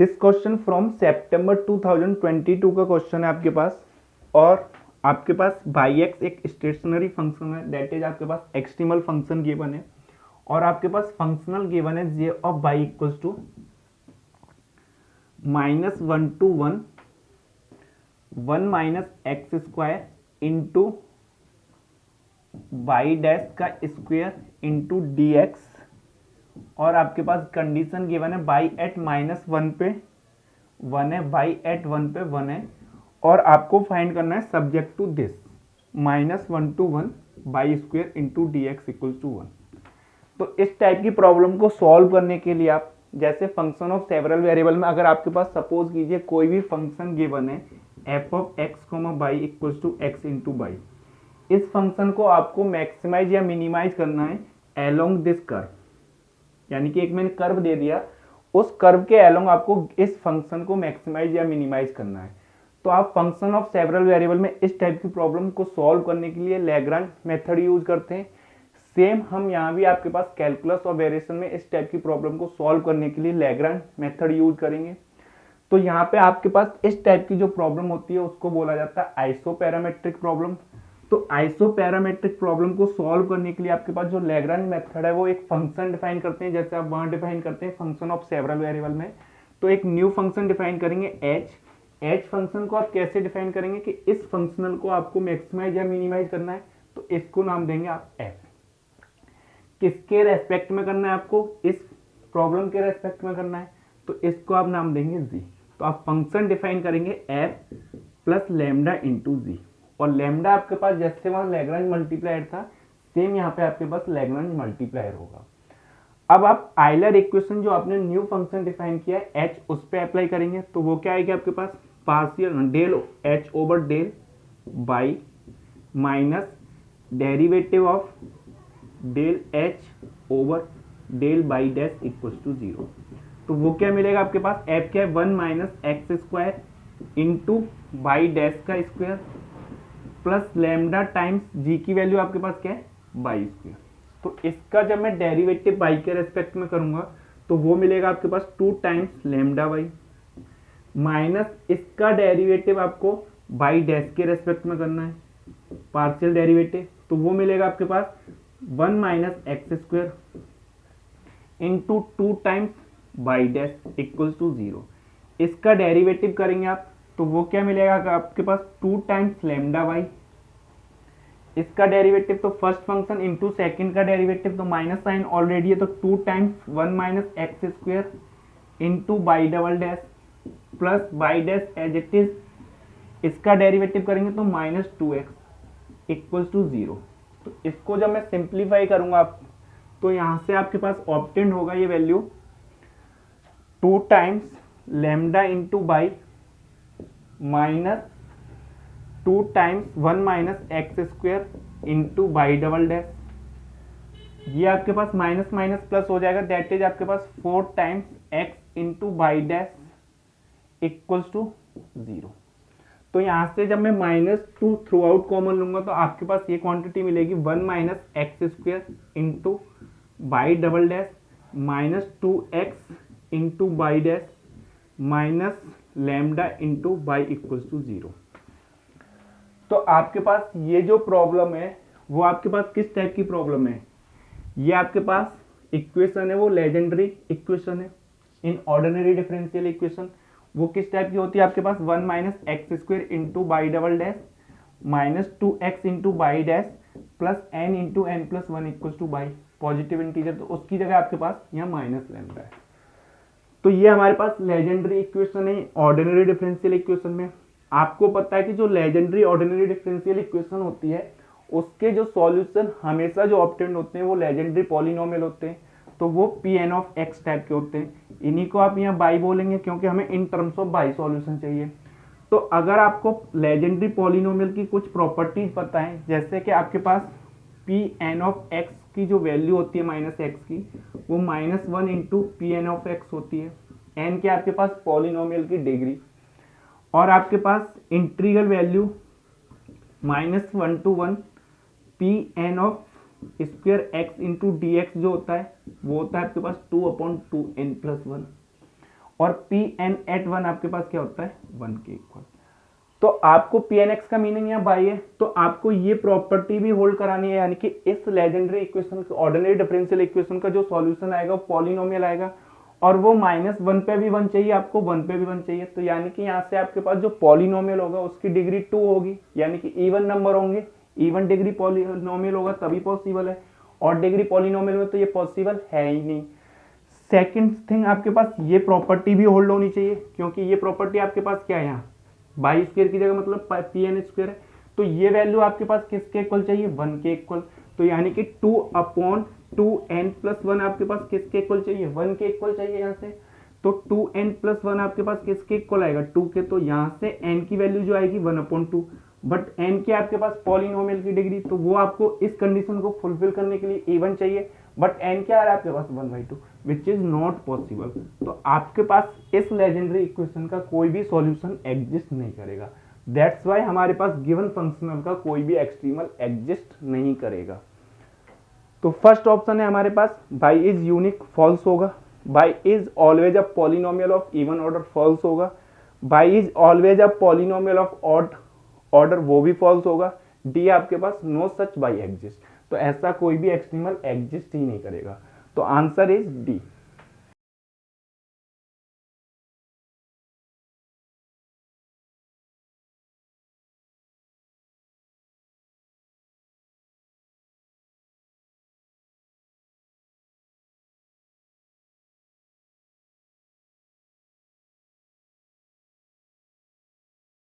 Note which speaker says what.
Speaker 1: This question from September 2022 का question है आपके पास। और आपके पास बाई एक्स एक स्टेशनरी फंक्शन है, दैट इज आपके पास एक्सट्रीमल फंक्शन गिवन है, और आपके पास फंक्शनल गिवन है J of y equals to -1 to 1 minus x square into y dash का स्क्वायर इंटू डी एक्स, और आपके पास कंडीशन गिवन है बाई एट -1 पे 1 है, बाई एट 1 पे 1 है, और आपको फाइंड करना है subject to this -1 to 1 y square into d x equals to 1। तो इस टाइप की प्रॉब्लम को सॉल्व करने के लिए आप जैसे फंक्शन ऑफ सेवरल वेरिएबल में अगर आपके पास सपोज कीजिए कोई भी फंक्शन गिवन है f of x comma y equals to x into y, इस फंक्शन को आपको मैक्सिमाइज या मिनिमाइज करना है अलोंग दिस कर्व, यानी कि एक मैंने कर्व दे दिया, उस कर्व के अलोंग आपको इस फंक्शन को मैक्सिमाइज या मिनिमाइज करना है। तो आप फंक्शन ऑफ सेवरल वेरिएबल में इस टाइप की प्रॉब्लम को सॉल्व करने के लिए लैग्रांज मेथड यूज करते हैं। सेम हम यहाँ भी आपके पास कैलकुलस और वेरिएशन में इस टाइप की प्रॉब्लम को सॉल्व करने के लिए लैग्रांज मेथड यूज करेंगे। तो यहाँ पे आपके पास इस टाइप की जो प्रॉब्लम होती है उसको बोला जाता है आइसोपैरामेट्रिक प्रॉब्लम। तो आइसोपैरामेट्रिक प्रॉब्लम को सॉल्व करने के लिए आपके पास जो लैग्रांज मेथड है वो एक फंक्शन डिफाइन करते हैं, जैसे आप वहाँ डिफाइन करते हैं फंक्शन ऑफ सेवरल वेरिएबल में। तो एक न्यू फंक्शन डिफाइन करेंगे एच फंक्शन को आप कैसे डिफाइन करेंगे कि इस फंक्शनल को आपको मैक्सिमाइज या मिनिमाइज करना है, तो इसको नाम देंगे आप एफ। किसके रेस्पेक्ट में करना है आपको, इस प्रॉब्लम के रेस्पेक्ट में करना है, तो इसको आप नाम देंगे जी। तो आप फंक्शन डिफाइन करेंगे एफ प्लस लैम्डा इंटू जी, और लैम्डा आपके पास जैसे वहां लैग्रांज मल्टीप्लायर था सेम यहाँ पे आपके पास लैग्रांज मल्टीप्लायर होगा। अब आप आइलर इक्वेशन जो आपने न्यू फंक्शन डिफाइन किया है एच उस पर अप्लाई करेंगे, तो वो क्या आएगा आपके पास partial del h over del y minus derivative of del h over del y dash equal to 0। तो वो क्या मिलेगा आपके पास, एफ क्या है 1 minus x square into y dash का स्क्वायर प्लस लैम्डा टाइम्स जी की वैल्यू आपके पास क्या है बाई स्क्वायर। तो इसका जब मैं डेरिवेटिव बाई के रेस्पेक्ट में करूंगा तो वो मिलेगा आपके पास 2 टाइम्स लैम्डा बाई माइनस इसका डेरिवेटिव आपको बाई डैश के रेस्पेक्ट में करना है पार्शियल डेरिवेटिव, तो वो मिलेगा आपके पास 1 minus x square into 2 times y dash equals to 0। इसका डेरिवेटिव करेंगे आप तो वो क्या मिलेगा आपके पास 2 टाइम्स लैम्डा बाई, इसका डेरिवेटिव तो फर्स्ट फंक्शन इंटू सेकेंड का डेरिवेटिव तो माइनस साइन ऑलरेडी है, तो 2 times 1 minus x square into y double dash plus y dash as it is, इसका डेरिवेटिव करेंगे तो -2x इक्वल्स टू 0। तो इसको जब मैं सिंप्लीफाई करूंगा आप तो यहां से आपके पास ऑब्टेंड होगा ये value 2 times lambda into by minus 2 times 1 minus x square into y double dash, ये आपके पास माइनस माइनस प्लस हो जाएगा, दैट इज आपके पास 4 times x into y dash equals to 0। तो यहां से जब मैं -2 थ्रू आउट कॉमन लूंगा तो आपके पास ये क्वांटिटी मिलेगी 1 minus x square into y double dash -2x into y dash minus lambda into y equals to 0। तो आपके पास ये जो प्रॉब्लम है वो आपके पास किस टाइप की प्रॉब्लम है, ये आपके पास इक्वेशन है वो लेजेंडरी इक्वेशन है इन ऑर्डिनरी डिफरेंशियल इक्वेशन। वो किस टाइप की होती है आपके पास 1 minus x square into y double dash -2x into y dash plus n into n plus 1 equal to y positive integer, तो उसकी जगह आपके पास यहाँ माइनस लैम्डा है। तो ये हमारे पास लेजेंडरी इक्वेशन है ऑर्डिनरी डिफरेंशियल इक्वेशन में। आपको पता है कि जो लेजेंडरी ऑर्डिनरी डिफरेंशियल इक्वेशन होती है उसके जो सॉल्यूशन हमेशा जो ऑब्टेंड होते हैं वो लेजेंडरी पॉलिनोमियल होते हैं, तो वो Pn ऑफ x टाइप के होते हैं। इन्हीं को आप यहाँ बाई बोलेंगे क्योंकि हमें in terms of by solution चाहिए। तो अगर आपको लेजेंडरी पॉलिनोमियल की कुछ प्रॉपर्टीज पता है, जैसे कि आपके पास Pn ऑफ x की जो वैल्यू होती है माइनस एक्स की वो -1 इंटू Pn ऑफ x होती है, n के आपके पास पॉलिनोमियल की डिग्री, और आपके पास integral value -1 to 1 Pn of square x into d x जो होता है वो होता है आपके पास 2/2n+1, और पी एन एट वन आपके पास क्या होता है, 1 के इक्वल। तो आपको पी एन एक्स का मीनिंग यहाँ बाई है, तो आपको ये प्रॉपर्टी भी होल्ड करानी है, यानी कि इस legendary equation, ordinary differential equation का जो सॉल्यूशन आएगा वो पॉलिनोमियल आएगा, और वो -1 पे भी 1 चाहिए आपको, 1 पे भी 1 चाहिए। तो यानी कि यहाँ से आपके पास जो पॉलिनोमियल होगा उसकी डिग्री 2 होगी, यानी कि इवन नंबर होंगे, इवन डिग्री पॉलिनोमियल होगा तभी पॉसिबल है, और डिग्री पॉलिनोमियल में तो ये पॉसिबल है ही नहीं। सेकंड थिंग, आपके पास ये प्रॉपर्टी भी होल्ड होनी चाहिए, क्योंकि ये प्रॉपर्टी आपके पास क्या है, यहाँ बाई स्क्वायर की जगह मतलब पी एन स्क्वायर है, तो ये वैल्यू आपके पास किसके इक्वल चाहिए, 1 के इक्वल। तो यानी कि 2/2n+1 आपके पास किसके इक्वल चाहिए, 1 के इक्वल चाहिए यहाँ से। तो 2n+1 आपके पास किसके इक्वल आएगा, 2 के। तो यहाँ से n की वैल्यू जो आएगी 1/2, बट n के आपके पास पॉलिनोमियल की डिग्री, तो वो आपको इस कंडीशन को फुलफिल करने के लिए इवन चाहिए, बट n क्या आ रहा है आपके पास 1/2, विच इज नॉट पॉसिबल। तो आपके पास इस लेजेंडरी इक्वेशन का कोई भी सॉल्यूशन एग्जिस्ट नहीं करेगा। दैट्स वाई हमारे पास गिवन फंक्शनल का कोई भी एक्सट्रीमल एग्जिस्ट नहीं करेगा। तो फर्स्ट ऑप्शन है हमारे पास बाई इज यूनिक, फॉल्स होगा। Y is always a polynomial of even order, false होगा। Y is always a polynomial of odd order, वो भी फॉल्स होगा। डी आपके पास नो सच बाई एग्जिस्ट, तो ऐसा कोई भी एक्सट्रीमल एग्जिस्ट ही नहीं करेगा। तो आंसर इज डी।